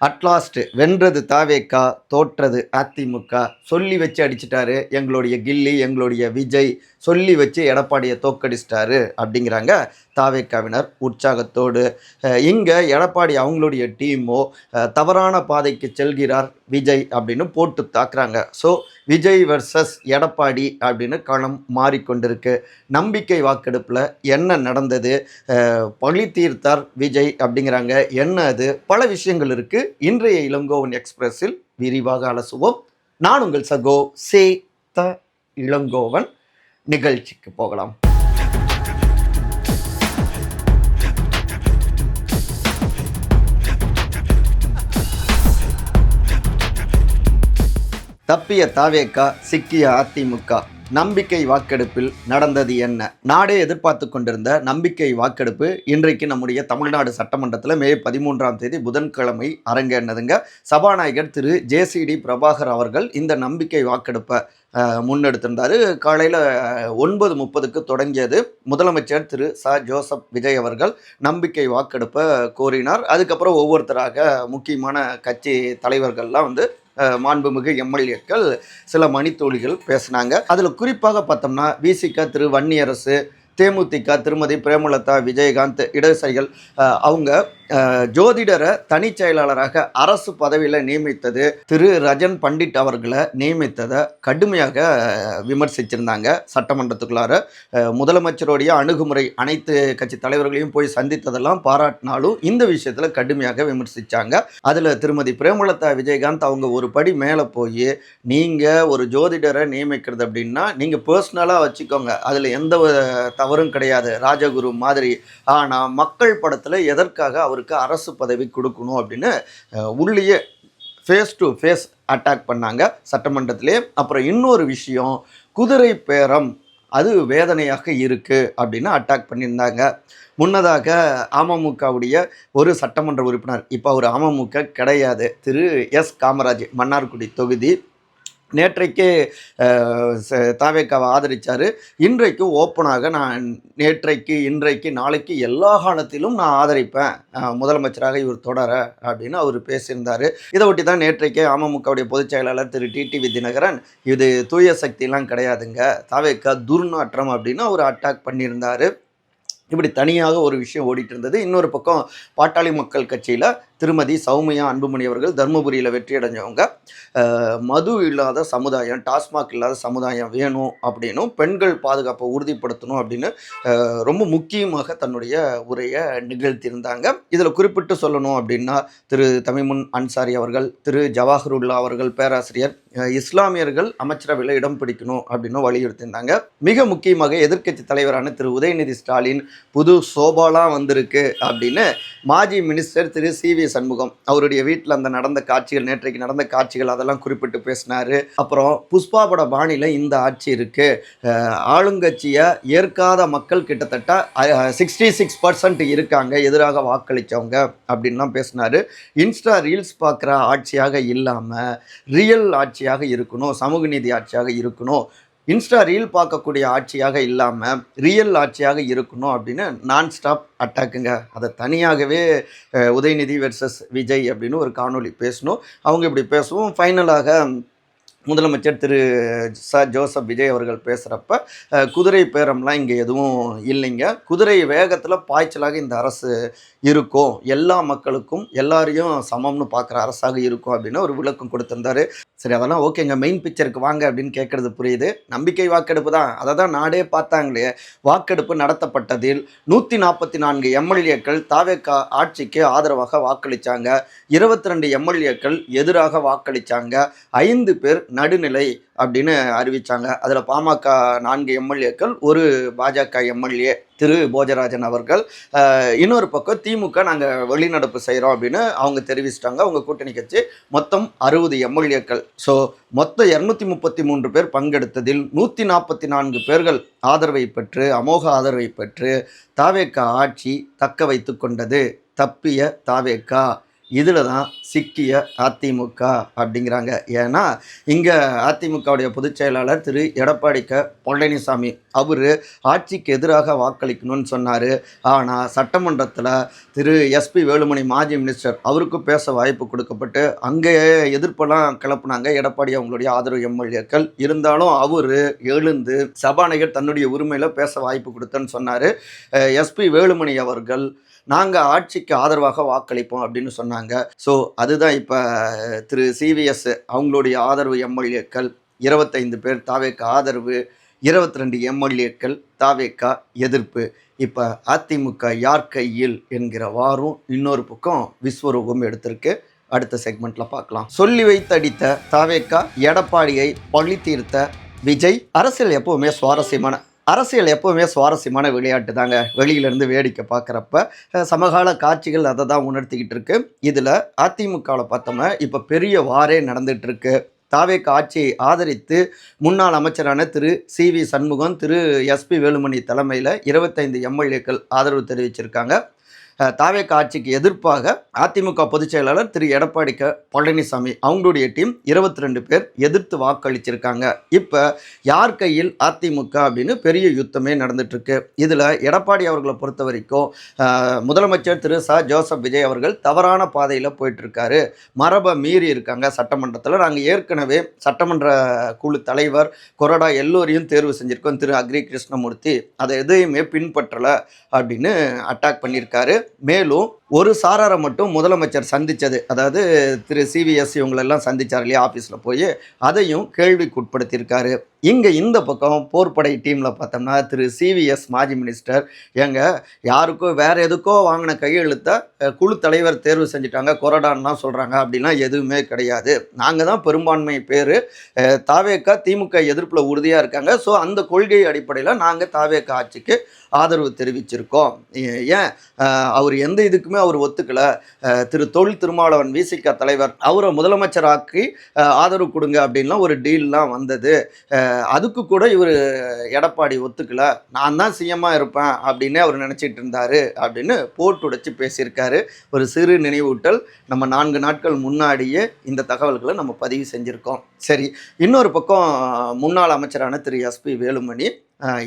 At last வென்றது தாவேக்கா, தோற்றது அதிமுக. சொல்லி வச்சு அடிச்சிட்டாரு எங்களுடைய கில்லி, எங்களுடைய விஜய். சொல்லி வச்சு எடப்பாடியை தோக்கடிச்சிட்டாரு அப்படிங்கிறாங்க தாவேக்காவினர் உற்சாகத்தோடு. இங்கே எடப்பாடி அவங்களுடைய டீமோ தவறான பாதைக்கு செல்கிறார் விஜய் அப்படின்னு போட்டு தாக்குறாங்க. ஸோ விஜய் வர்சஸ் எடப்பாடி அப்படின்னு களம் மாறிக்கொண்டிருக்கு. நம்பிக்கை வாக்கெடுப்பில் என்ன நடந்தது, பழி தீர்த்தார் விஜய் அப்படிங்கிறாங்க. என்ன அது, பல விஷயங்கள் இருக்குது. இன்றைய இளங்கோவன் எக்ஸ்பிரஸில் விரிவாக அலசுவோம். நான் உங்கள் சகோ சே த இளங்கோவன். நிகழ்ச்சிக்கு போகலாம். தப்பிய தாவேக்கா, சிக்கிய அதிமுக. நம்பிக்கை வாக்கெடுப்பில் நடந்தது என்ன? நாடே எதிர்பார்த்து கொண்டிருந்த நம்பிக்கை வாக்கெடுப்பு இன்றைக்கு நம்முடைய தமிழ்நாடு சட்டமன்றத்தில் மே 13ஆம் தேதி புதன்கிழமை அரங்கேறினதுங்க. சபாநாயகர் திரு ஜேசிடி பிரபாகர் அவர்கள் இந்த நம்பிக்கை வாக்கெடுப்பை முன்னெடுத்திருந்தார். காலையில் 9:30க்கு தொடங்கியது. முதலமைச்சர் திரு ஜோசப் விஜய் அவர்கள் நம்பிக்கை வாக்கெடுப்பை கோரினார். அதுக்கப்புறம் ஒவ்வொருத்தராக முக்கியமான கட்சி தலைவர்கள்லாம் மாண்புமிகு எம்எல்ஏக்கள் சில மணித்துளிகள் பேசினாங்க. அதில் குறிப்பாக பார்த்தோம்னா விசிக திரு வன்னியரசு, தேமுதிக திருமதி பிரேமலதா விஜயகாந்த், இடதுசாரிகள் அவங்க ஜோதிடரை தனி செயலாளராக அரசு பதவியில் நியமித்தது, திரு ரஜன் பண்டிட் அவர்களை நியமித்ததை கடுமையாக விமர்சிச்சிருந்தாங்க. சட்டமன்றத்துக்குள்ளார முதலமைச்சருடைய அணுகுமுறை, அனைத்து கட்சி தலைவர்களையும் போய் சந்தித்ததெல்லாம் பாராட்டினாலும் இந்த விஷயத்தில் கடுமையாக விமர்சித்தாங்க. அதில் திருமதி பிரேமலதா விஜயகாந்த் அவங்க ஒரு படி மேலே போய், நீங்கள் ஒரு ஜோதிடரை நியமிக்கிறது அப்படின்னா நீங்கள் பர்சனலாக வச்சுக்கோங்க, அதில் எந்த தவறும் கிடையாது, ராஜகுரு மாதிரி. ஆனால் மக்கள் படத்தில் எதற்காக அவருக்கு அரசு பதவி கொடுக்கணும் அப்படின்னு உள்ளேயே ஃபேஸ் டு ஃபேஸ் அட்டாக் பண்ணாங்க சட்டமன்றத்திலே. அப்புறம் இன்னொரு விஷயம், குதிரை பேரம் அது வேதனையாக இருக்குது அப்படின்னு அட்டாக் பண்ணியிருந்தாங்க. முன்னதாக அமமுகவுடைய ஒரு சட்டமன்ற உறுப்பினர், இப்போ அவர் அமமுக கிடையாது, திரு எஸ் காமராஜ், மன்னார்குடி தொகுதி, நேற்றைக்கு தாவேக்காவை ஆதரித்தார். இன்றைக்கு ஓப்பனாக நான் நேற்றைக்கு, இன்றைக்கு, நாளைக்கு எல்லா காலத்திலும் நான் ஆதரிப்பேன் முதலமைச்சராக இவர் தொடர அப்படின்னு அவர் பேசியிருந்தார். இதை ஒட்டி தான் நேற்றைக்கே அமமுகவுடைய பொதுச் செயலாளர் திரு டிடிவி தினகரன், இது தூய சக்தியெல்லாம் கிடையாதுங்க, தாவேக்கா துர்நாற்றம் அப்படின்னு அவர் அட்டாக் பண்ணியிருந்தார். இப்படி தனியாக ஒரு விஷயம் ஓடிட்டு இருந்தது. இன்னொரு பக்கம் பாட்டாளி மக்கள் கட்சியில் திருமதி சௌமியா அன்புமணி அவர்கள் தருமபுரியில் வெற்றி அடைஞ்சவங்க, மது இல்லாத சமுதாயம், டாஸ்மாக் இல்லாத சமுதாயம் வேணும் அப்படின்னும், பெண்கள் பாதுகாப்பை உறுதிப்படுத்தணும் அப்படின்னு ரொம்ப முக்கியமாக தன்னுடைய உரையை நிகழ்த்தியிருந்தாங்க. இதில் குறிப்பிட்டு சொல்லணும் அப்படின்னா திரு தமிமுன் அன்சாரி அவர்கள், திரு ஜவாஹருல்லா அவர்கள் பேராசிரியர், இஸ்லாமியர்கள் அமைச்சரவையில் இடம் பிடிக்கணும் அப்படின்னு வலியுறுத்தியிருந்தாங்க. மிக முக்கியமாக எதிர்க்கட்சி தலைவரான திரு உதயநிதி ஸ்டாலின் புது சோபாலாம் வந்திருக்கு அப்படின்னு மாஜி மினிஸ்டர் திரு சி.வி. சண்முகம் அவருடைய வீட்டில் அந்த நடந்த காட்சிகள், நேற்றைக்கு நடந்த காட்சிகள், அதெல்லாம் குறிப்பிட்டு பேசினார். அப்புறம் புஷ்பா பட பாணியில் இந்த ஆட்சி இருக்குது, ஆளுங்கட்சியை ஏற்காத மக்கள் கிட்டத்தட்ட 66% இருக்காங்க எதிராக வாக்களித்தவங்க அப்படின்லாம் பேசினார். இன்ஸ்டா ரீல்ஸ் பார்க்குற ஆட்சியாக இல்லாமல் ரியல் ஆட்சியாக இருக்கணும், சமூக நீதி ஆட்சியாக இருக்கணும், இன்ஸ்டா ரீல் பார்க்கக்கூடிய ஆட்சியாக இல்லாமல் ரியல் ஆட்சியாக இருக்கணும் அப்படின்னு நான் ஸ்டாப் அட்டாக்குங்க. அதை தனியாகவே உதயநிதி வெர்சஸ் விஜய் அப்படின்னு ஒரு காணொலி பேசணும். அவங்க இப்படி பேசுவோம். ஃபைனலாக முதலமைச்சர் திரு ஜோசப் விஜய் அவர்கள் பேசுகிறப்ப, குதிரை பேரம்லாம் இங்கே எதுவும் இல்லைங்க, குதிரை வேகத்தில் பாய்ச்சலாக இந்த அரசு இருக்கும், எல்லா மக்களுக்கும் எல்லாரையும் சமம்னு பார்க்குற அரசாக இருக்கும் அப்படின்னு ஒரு விளக்கம் கொடுத்துருந்தாரு. சரி, அதெல்லாம் ஓகேங்க, மெயின் பிக்சருக்கு வாங்க அப்படின்னு கேட்குறது புரியுது. நம்பிக்கை வாக்கெடுப்பு தான், அதை தான் நாடே பார்த்தாங்களே. வாக்கெடுப்பு நடத்தப்பட்டதில் 144 எம்எல்ஏக்கள் தாவேக்கா ஆட்சிக்கு ஆதரவாக வாக்களித்தாங்க, 22 எம்எல்ஏக்கள் எதிராக வாக்களித்தாங்க, 5 பேர் நடுநிலை அப்படின்னு அறிவித்தாங்க. அதில் பாமக 4 எம்எல்ஏக்கள், ஒரு பாஜக எம்எல்ஏ திரு போஜராஜன் அவர்கள். இன்னொரு பக்கம் திமுக நாங்கள் வெளிநடப்பு செய்கிறோம் அப்படின்னு அவங்க தெரிவிச்சிட்டாங்க, அவங்க கூட்டணி கட்சி. மொத்தம் 60 எம்எல்ஏக்கள். ஸோ மொத்தம் 233 பேர் பங்கெடுத்ததில் 144 பேர்கள் ஆதரவை பெற்று, அமோக ஆதரவை பெற்று தாவேக்கா ஆட்சி தக்க வைத்து கொண்டது. தப்பிய தாவேக்கா, இதில் தான் சிக்கிய அதிமுக அப்படிங்கிறாங்க. ஏன்னா இங்கே அதிமுகவுடைய பொதுச் செயலாளர் திரு எடப்பாடி பழனிசாமி அவர் ஆட்சிக்கு எதிராக வாக்களிக்கணும்னு சொன்னார். ஆனால் சட்டமன்றத்தில் திரு எஸ்பி வேலுமணி மாஜி மினிஸ்டர் அவருக்கு பேச வாய்ப்பு கொடுக்கப்பட்டு அங்கேயே எதிர்ப்பெல்லாம் கிளப்புனாங்க எடப்பாடி அவங்களுடைய ஆதரவு எம்எல்ஏக்கள். இருந்தாலும் அவர் எழுந்து சபாநாயகர் தன்னுடைய உரிமையில் பேச வாய்ப்பு கொடுத்தேன்னு சொன்னார். எஸ்பி வேலுமணி அவர்கள் நாங்கள் ஆட்சிக்கு ஆதரவாக வாக்களிப்போம் அப்படின்னு சொன்னாங்க. ஸோ அதுதான் இப்போ திரு சிவிஎஸ் அவங்களுடைய ஆதரவு எம்எல்ஏக்கள் 25 பேர் தாவேக்கா ஆதரவு, 22 எம்எல்ஏக்கள் தாவேக்கா எதிர்ப்பு. இப்போ அதிமுக யார் கையில் என்கிற வாரம் இன்னொரு பக்கம் விஸ்வரூபம் எடுத்திருக்கு. அடுத்த செக்மெண்ட்டில் பார்க்கலாம். சொல்லி வைத்தடித்த தாவேக்கா எடப்பாடியை பழி தீர்த்த விஜய். அரசியல் எப்போவுமே சுவாரஸ்யமான விளையாட்டு தாங்க. வெளியிலேருந்து வேடிக்கை பார்க்குறப்ப சமகால காட்சிகள் அதை தான் உணர்த்திக்கிட்டு இருக்கு. இதில் அதிமுகவில் பார்த்தோம்னா இப்போ பெரிய வாரே நடந்துகிட்டு இருக்கு. தாவேக்கா ஆட்சியை ஆதரித்து முன்னாள் அமைச்சரான திரு சிவி சண்முகம், திரு எஸ்பி வேலுமணி தலைமையில் 25 எம்எல்ஏக்கள் ஆதரவு தெரிவிச்சிருக்காங்க. தாவேக்கா ஆட்சிக்கு எதிர்ப்பாக அதிமுக பொதுச் செயலாளர் திரு எடப்பாடி பழனிசாமி அவங்களுடைய டீம் 22 பேர் எதிர்த்து வாக்களிச்சிருக்காங்க. இப்போ யார் கையில் அதிமுக அப்படின்னு பெரிய யுத்தமே நடந்துட்டுருக்கு. இதில் எடப்பாடி அவர்களை பொறுத்த வரைக்கும் முதலமைச்சர் திரு ஜோசப் விஜய் அவர்கள் தவறான பாதையில் போயிட்டுருக்காரு. மரபை மீறி இருக்காங்க சட்டமன்றத்தில். நாங்கள் ஏற்கனவே சட்டமன்ற குழு தலைவர் கொறடா எல்லோரையும் தேர்வு செஞ்சுருக்கோம். திரு அக்ரி கிருஷ்ணமூர்த்தி அதை எதையுமே பின்பற்றலை அப்படின்னு அட்டாக் பண்ணியிருக்காரு. மேலும் ஒரு சாராரை மட்டும் முதலமைச்சர் சந்தித்தது, அதாவது திரு சிவிஎஸ் இவங்களெல்லாம் சந்தித்தார் இல்லையா ஆஃபீஸில் போய், அதையும் கேள்விக்குட்படுத்தியிருக்காரு. இங்கே இந்த பக்கம் போர்ப்படை டீமில் பார்த்தோம்னா திரு சிவிஎஸ் மாஜி மினிஸ்டர் யாருக்கோ வேறு எதுக்கோ வாங்கின கையெழுத்தை குழு தலைவர் தேர்வு செஞ்சுட்டாங்க கொறடான்லாம் சொல்கிறாங்க. அப்படிலாம் எதுவுமே கிடையாது. நாங்கள் தான் பெரும்பான்மை பேர் தாவேக்கா திமுக எதிர்ப்பில் உறுதியாக இருக்காங்க. ஸோ அந்த கொள்கை அடிப்படையில் நாங்கள் தாவேக்கா ஆட்சிக்கு ஆதரவு தெரிவிச்சிருக்கோம். ஏன் அவர் எந்த இதுக்குமே அவர் ஒத்துக்கலை. திரு தொல் திருமாவளவன் விசிக தலைவர் அவரை முதலமைச்சராக்கி ஆதரவு கொடுங்க அப்படின்லாம் ஒரு டீல்லாம் வந்தது. அதுக்கு கூட இவர் எடப்பாடி ஒத்துக்கலை. நான் தான் சிஎம்மாக இருப்பேன் அப்படின்னு அவர் நினச்சிட்டு இருந்தார் அப்படின்னு போட்டு உடைச்சி பேசியிருக்காரு. ஒரு சிறு நினைவூட்டல். நம்ம 4 நாட்கள் முன்னாடியே இந்த தகவல்களை நம்ம பதிவு செஞ்சுருக்கோம். சரி, இன்னொரு பக்கம் முன்னாள் அமைச்சரான திரு எஸ்பி வேலுமணி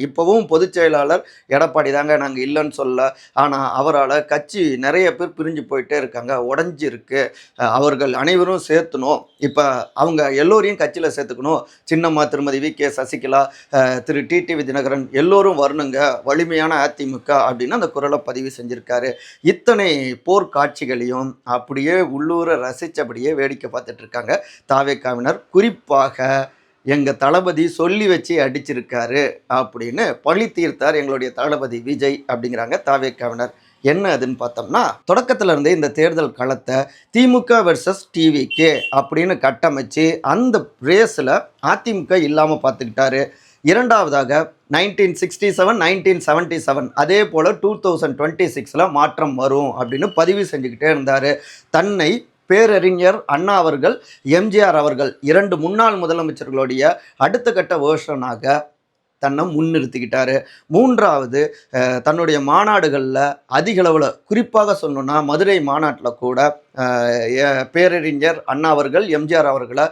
இப்போவும் பொதுச் செயலாளர் எடப்பாடி தாங்க, நாங்கள் இல்லைன்னு சொல்ல. ஆனால் அவரால் கட்சி நிறைய பேர் பிரிஞ்சு போயிட்டே இருக்காங்க, உடஞ்சிருக்கு. அவர்கள் அனைவரும் சேர்த்துணும். இப்போ அவங்க எல்லோரையும் கட்சியில் சேர்த்துக்கணும். சின்னம்மா, திருமதி வி.கே. சசிகலா, திரு டிடிவி தினகரன் எல்லோரும் வரணுங்க, வலிமையான அதிமுக அப்படின்னு அந்த குரலை பதிவு செஞ்சுருக்காரு. இத்தனை போர்க்காட்சிகளையும் அப்படியே உள்ளூரை ரசித்தபடியே வேடிக்கை பார்த்துட்டு இருக்காங்க தாவேக்காவினர். குறிப்பாக எங்கள் தளபதி சொல்லி வச்சு அடிச்சிருக்காரு அப்படின்னு பழி தீர்த்தார் எங்களுடைய தளபதி விஜய் அப்படிங்கிறாங்க தாவேக்காவினர். என்ன அதுன்னு பார்த்தோம்னா, தொடக்கத்தில் இருந்தே இந்த தேர்தல் களத்தை திமுக வெர்சஸ் டிவிகே அப்படின்னு கட்டமைச்சு அந்த ரேஸில் அதிமுக இல்லாமல் பார்த்துக்கிட்டாரு. இரண்டாவதாக 1967 1977 அதே போல் 2026 மாற்றம் வரும் அப்படின்னு பதிவு செஞ்சுக்கிட்டே இருந்தார். தன்னை பேரறிஞர் அண்ணா அவர்கள், எம்ஜிஆர் அவர்கள் 2 முன்னாள் முதலமைச்சர்களுடைய அடுத்த கட்ட வேர்ஷனாக தன்னை முன்னிறுத்திக்கிட்டாரு. மூன்றாவது, தன்னுடைய மாநாடுகளில் அதிகளவில், குறிப்பாக சொல்லணுன்னா மதுரை மாநாட்டில் கூட பேரறிஞர் அண்ணா அவர்கள், எம்ஜிஆர் அவர்களை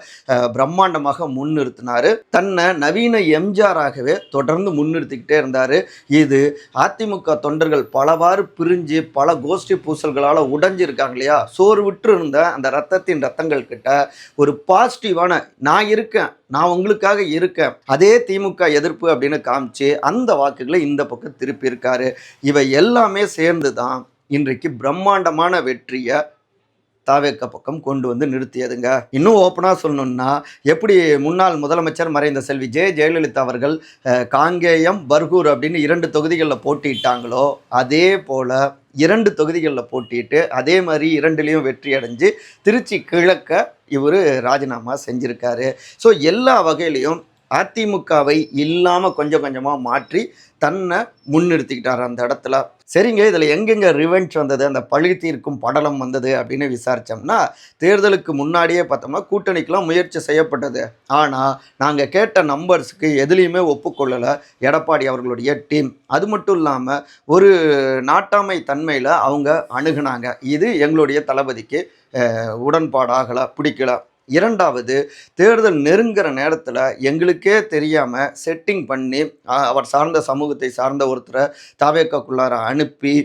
பிரம்மாண்டமாக முன்னிறுத்தினார். தன்னை நவீன எம்ஜிஆராகவே தொடர்ந்து முன்னிறுத்திக்கிட்டே இருந்தார். இது அதிமுக தொண்டர்கள் பலவாறு பிரிஞ்சு பல கோஷ்டி பூசல்களால் உடைஞ்சிருக்காங்க இல்லையா, சோறு விட்டு இருந்த அந்த ரத்தங்கள் கிட்ட ஒரு பாசிட்டிவான நான் இருக்கேன், நான் உங்களுக்காக இருக்கேன், அதே திமுக எதிர்ப்பு அப்படின்னு காமிச்சு அந்த வாக்குகளை இந்த பக்கம் திருப்பி இருக்காரு. இவை எல்லாமே சேர்ந்து தான் இன்றைக்கு பிரம்மாண்டமான வெற்றியை தாவேக்கா பக்கம் கொண்டு வந்து நிறுத்தியதுங்க. இன்னும் ஓப்பனாக சொல்லணும்னா, எப்படி முன்னாள் முதலமைச்சர் மறைந்த செல்வி ஜெயலலிதா அவர்கள் காங்கேயம், பர்கூர் அப்படின்னு 2 தொகுதிகளில் போட்டிட்டாங்களோ, அதே போல் 2 தொகுதிகளில் போட்டிட்டு அதே மாதிரி 2லேயும் வெற்றி அடைஞ்சு திருச்சி கிழக்க இவர் ராஜினாமா செஞ்சுருக்காரு. ஸோ எல்லா வகையிலையும் அதிமுகவை இல்லாமல் கொஞ்சம் கொஞ்சமாக மாற்றி தன்னை முன்னிறுத்திக்கிட்டார் அந்த இடத்துல. சரிங்க, இதில் எங்கெங்க ரிவெஞ்ச் வந்தது, அந்த பழி தீர்க்கும் படலம் வந்தது அப்படின்னு விசாரித்தோம்னா, தேர்தலுக்கு முன்னாடியே பார்த்தோம்னா கூட்டணிக்கெலாம் முயற்சி செய்யப்பட்டது. ஆனால் நாங்கள் கேட்ட நம்பர்ஸுக்கு எதுலேயுமே ஒப்புக்கொள்ளலை எடப்பாடி அவர்களுடைய டீம். அது மட்டும் இல்லாமல் ஒரு நாட்டாமை தன்மையில் அவங்க அணுகுனாங்க. இது எங்களுடைய தளபதிக்கு உடன்பாடாகலை, பிடிக்கல. இரண்டாவது, தேர்தல் நெருங்குற நேரத்தில் எங்களுக்கே தெரியாமல் செட்டிங் பண்ணி அவர் சார்ந்த சமூகத்தை சார்ந்த ஒருத்தரை தாவேக்காக்குள்ளார அனுப்பி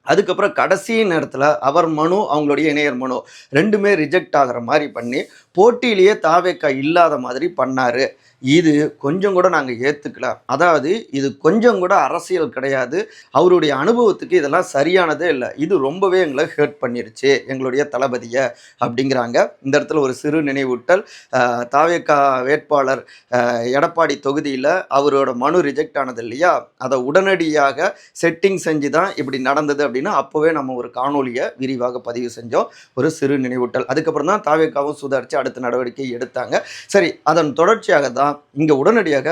அதுக்கப்புறம் கடைசி நேரத்தில் அவர் மனு, அவங்களுடைய இணையர் மனு ரெண்டுமே ரிஜெக்ட் ஆகிற மாதிரி பண்ணி போட்டியிலேயே தாவேக்கா இல்லாத மாதிரி பண்ணார். இது கொஞ்சம் கூட நாங்கள் ஏற்றுக்கல. அதாவது இது கொஞ்சம் கூட அரசியல் கிடையாது. அவருடைய அனுபவத்துக்கு இதெல்லாம் சரியானதே இல்லை. இது ரொம்பவே எங்களை ஹேர்ட் பண்ணிருச்சு எங்களுடைய தளபதியை அப்படிங்கிறாங்க. இந்த இடத்துல ஒரு சிறு நினைவூட்டல். தாவேக்கா வேட்பாளர் எடப்பாடி தொகுதியில் அவரோட மனு ரிஜெக்ட் ஆனது இல்லையா, அதை உடனடியாக செட்டிங் செஞ்சு தான் இப்படி நடந்தது அப்படின்னு அப்போவே நம்ம ஒரு காணொலியை விரிவாக பதிவு செஞ்சோம். ஒரு சிறு நினைவூட்டல். அதுக்கப்புறம் தான் தாவேக்காவும் சுதாரித்து அடுத்த நடவடிக்கை எடுத்தாங்க. சரி, அதன் தொடர்ச்சியாக தான் இங்கே உடனடியாக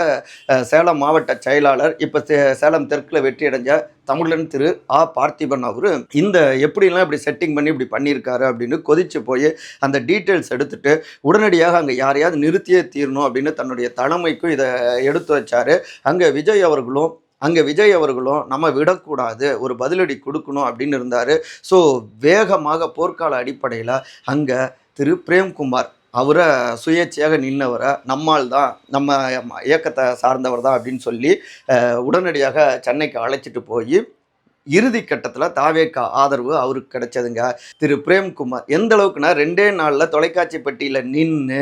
சேலம் மாவட்ட செயலாளர், இப்போ சேலம் தெற்கில் வெற்றி அடைஞ்ச தமிழன் திரு ஆ பார்த்திபன் அவரு இந்த எப்படிலாம் இப்படி செட்டிங் பண்ணி இப்படி பண்ணியிருக்காரு அப்படின்னு கொதிச்சு போய் அந்த டீட்டெயில்ஸ் எடுத்துட்டு உடனடியாக அங்கே யாரையாவது நிறுத்தியே தீரணும் அப்படின்னு தன்னுடைய தலைமைக்கும் இதை எடுத்து வச்சாரு. அங்கே விஜய் அவர்களும் நம்ம விடக்கூடாது, ஒரு பதிலடி கொடுக்கணும் அப்படின்னு இருந்தார். ஸோ வேகமாக போர்க்கால அடிப்படையில் அங்கே திரு பிரேம்குமார் அவரை சுயேட்சையாக நின்றவரை நம்மால் தான், நம்ம இயக்கத்தை சார்ந்தவர் தான் அப்படின்னு சொல்லி உடனடியாக சென்னைக்கு அழைச்சிட்டு போய் இறுதி கட்டத்தில் தாவேக்கா ஆதரவு அவருக்கு கிடைச்சதுங்க. திரு பிரேம்குமார் எந்த அளவுக்குன்னா 2 நாளில் தொலைக்காட்சி பெட்டியில் நின்று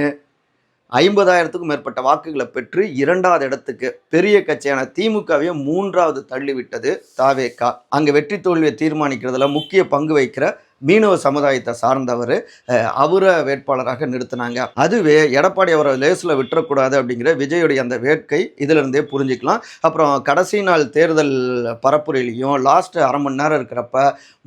50,000க்கும் மேற்பட்ட வாக்குகளை பெற்று 2வது இடத்துக்கு, பெரிய கட்சியான திமுகவையே 3வது தள்ளிவிட்டது தாவேக்கா. அங்கே வெற்றி தோல்வியை தீர்மானிக்கிறதுல முக்கிய பங்கு வைக்கிற மீனவ சமுதாயத்தை சார்ந்தவர் அவரை வேட்பாளராக நிறுத்தினாங்க. அதுவே எடப்பாடி அவரை லேஸில் விட்டுறக்கூடாது அப்படிங்கிற விஜயுடைய அந்த வேட்கை இதிலிருந்தே புரிஞ்சுக்கலாம். அப்புறம் கடைசி நாள் தேர்தல் பரப்புரையிலையும் லாஸ்ட் அரை மணி நேரம் இருக்கிறப்ப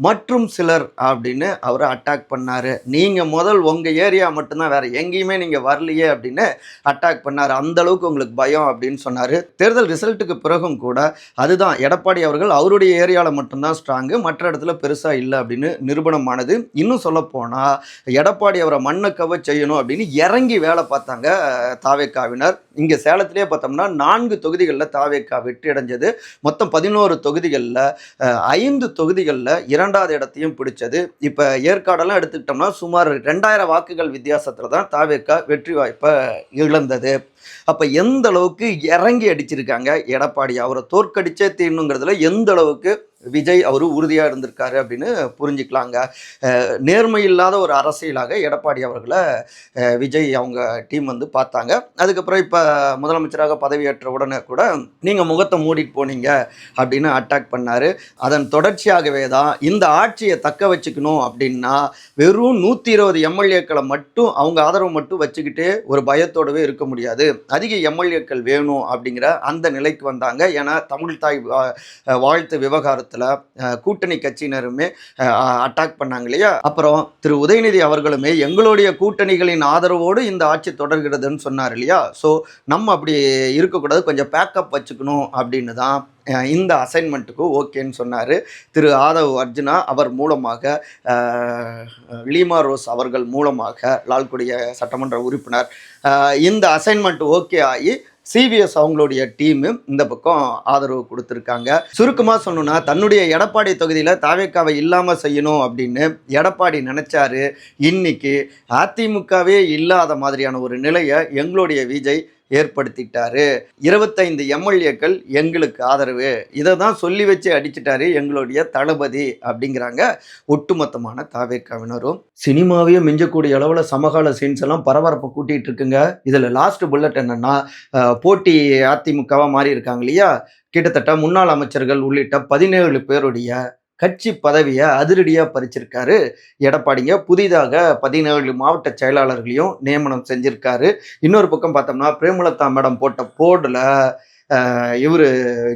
மற்றும் சிலர் அப்படின்னு அவரை அட்டாக் பண்ணார். நீங்கள் முதல் உங்கள் ஏரியா மட்டும்தான், வேறு எங்கேயுமே நீங்கள் வரலையே அப்படின்னு அட்டாக் பண்ணார். அந்தளவுக்கு உங்களுக்கு பயம் அப்படின்னு சொன்னார். தேர்தல் ரிசல்ட்டுக்கு பிறகும் கூட அதுதான், எடப்பாடி அவர்கள் அவருடைய ஏரியாவில் மட்டும்தான் ஸ்ட்ராங்கு, மற்ற இடத்துல பெருசாக இல்லை அப்படின்னு நிரூபணம் ஆனது. இன்னும் சொல்ல போனா எடப்பாடி அவரை மண்ணை கவ செய்யணும் அப்படின்னு இறங்கி வேலை பார்த்தாங்க தாவேக்காவினர். இங்க சேலத்திலே பார்த்தோம்னா 4 தொகுதிகளில் தாவேக்கா வெற்றி அடைஞ்சது. மொத்தம் 11 தொகுதிகளில் 5 தொகுதிகளில் 2வது இடத்தையும் பிடிச்சது. இப்போ ஏற்காடெல்லாம் எடுத்துக்கிட்டோம்னா சுமார் 2000 வாக்குகள் வித்தியாசத்தில் தான் தாவேக்கா வெற்றி வாய்ப்பை இழந்தது. அப்போ எந்த அளவுக்கு இறங்கி அடிச்சிருக்காங்க எடப்பாடி, அவரை தோற்கடிச்சே தீரணுங்கிறதுல எந்த அளவுக்கு விஜய் அவர் உறுதியாக இருந்திருக்காரு அப்படின்னு புரிஞ்சுக்கலாங்க. நேர்மை இல்லாத ஒரு அரசியலாக எடப்பாடி அவர்களை விஜய் அவங்க டீம் வந்து பார்த்தாங்க. அதுக்கப்புறம் இப்போ முதலமைச்சராக பதவியேற்ற உடனே கூட நீங்கள் முகத்தை மூடிட்டு போனீங்க அப்படின்னு அட்டாக் பண்ணார். அதன் தொடர்ச்சியாகவே தான் இந்த ஆட்சியை தக்க வச்சுக்கணும் அப்படின்னா வெறும் 120 எம்எல்ஏக்களை மட்டும், அவங்க ஆதரவு மட்டும் வச்சுக்கிட்டே ஒரு பயத்தோடவே இருக்க முடியாது, அதிக எம்எல்ஏக்கள் வேணும் அப்படிங்கிற அந்த நிலைக்கு வந்தாங்க. ஏன்னா தமிழ் தாய் வாழ்த்து விவகாரத்தில் கூட்டணி கட்சியினருமே அட்டாக் பண்ணாங்க இல்லையா. அப்புறம் திரு உதயநிதி அவர்களுமே எங்களுடைய கூட்டணிகளின் ஆதரவோடு இந்த ஆட்சி தொடர்கிறதுன்னு சொன்னார் இல்லையா. ஸோ நம்ம அப்படி இருக்கக்கூடாது, கொஞ்சம் பேக்கப் வச்சுக்கணும் அப்படின்னு தான் இந்த அசைன்மெண்ட்டுக்கு ஓகேன்னு சொன்னார். திரு ஆதவ் அர்ஜுனா அவர் மூலமாக, லீமா ரோஸ் அவர்கள் மூலமாக, லால்குடிய சட்டமன்ற உறுப்பினர், இந்த அசைன்மெண்ட் ஓகே ஆகி சிவிஎஸ் அவங்களுடைய டீமு இந்த பக்கம் ஆதரவு கொடுத்துருக்காங்க. சுருக்கமாக சொல்லணும்னா தன்னுடைய எடப்பாடி தொகுதியில் தாவேக்காவை இல்லாமல் செய்யணும் அப்படின்னு எடப்பாடி நினச்சாரு. இன்னைக்கு அதிமுகவே இல்லாத மாதிரியான ஒரு நிலையை எங்களுடைய விஜய் ஏற்படுத்திட்டாரு. 25 எம்எல்ஏக்கள் எங்களுக்கு ஆதரவு, இதை தான் சொல்லி வச்சு அடிச்சிட்டாரு எங்களுடைய தளபதி அப்படிங்கிறாங்க ஒட்டுமொத்தமான தாவேக்காவினரும். சினிமாவையும் மிஞ்சக்கூடிய அளவில் சமகால சீன்ஸ் எல்லாம் பரபரப்பை கூட்டிகிட்டு இருக்குங்க. இதில் லாஸ்ட் புல்லட் என்னன்னா, போட்டி அதிமுகவாக மாறி இருக்காங்க இல்லையா, கிட்டத்தட்ட முன்னாள் அமைச்சர்கள் உள்ளிட்ட 17 பேருடைய கட்சி பதவியை அதிரடியாக பறிச்சிருக்காரு எடப்பாடிங்க. புதிதாக 17 மாவட்ட செயலாளர்களையும் நியமனம் செஞ்சிருக்காரு. இன்னொரு பக்கம் பார்த்தோம்னா பிரேமலதா மேடம் போட்ட போர்டில் இவர்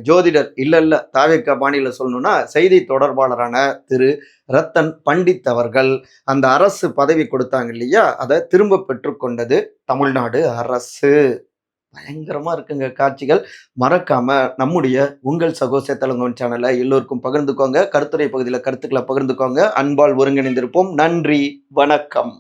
ஜோதிடர் இல்லை தாவேக்கா பாணியில் சொல்லணும்னா செய்தி தொடர்பாளரான திரு ரத்தன் பண்டித் அவர்கள் அந்த அரசு பதவி கொடுத்தாங்க இல்லையா, அதை திரும்ப பெற்றுக்கொண்டது தமிழ்நாடு அரசு. பயங்கரமா இருக்குங்க காட்சிகள். மறக்காம நம்முடைய உங்கள் சகோ சேத்தலங்கோன் சேனலை எல்லோருக்கும் பகிர்ந்துக்கோங்க. கருத்துரை பகுதியில கருத்துக்களை பகிர்ந்துக்கோங்க. அன்பால் ஒருங்கிணைந்திருப்போம். நன்றி, வணக்கம்.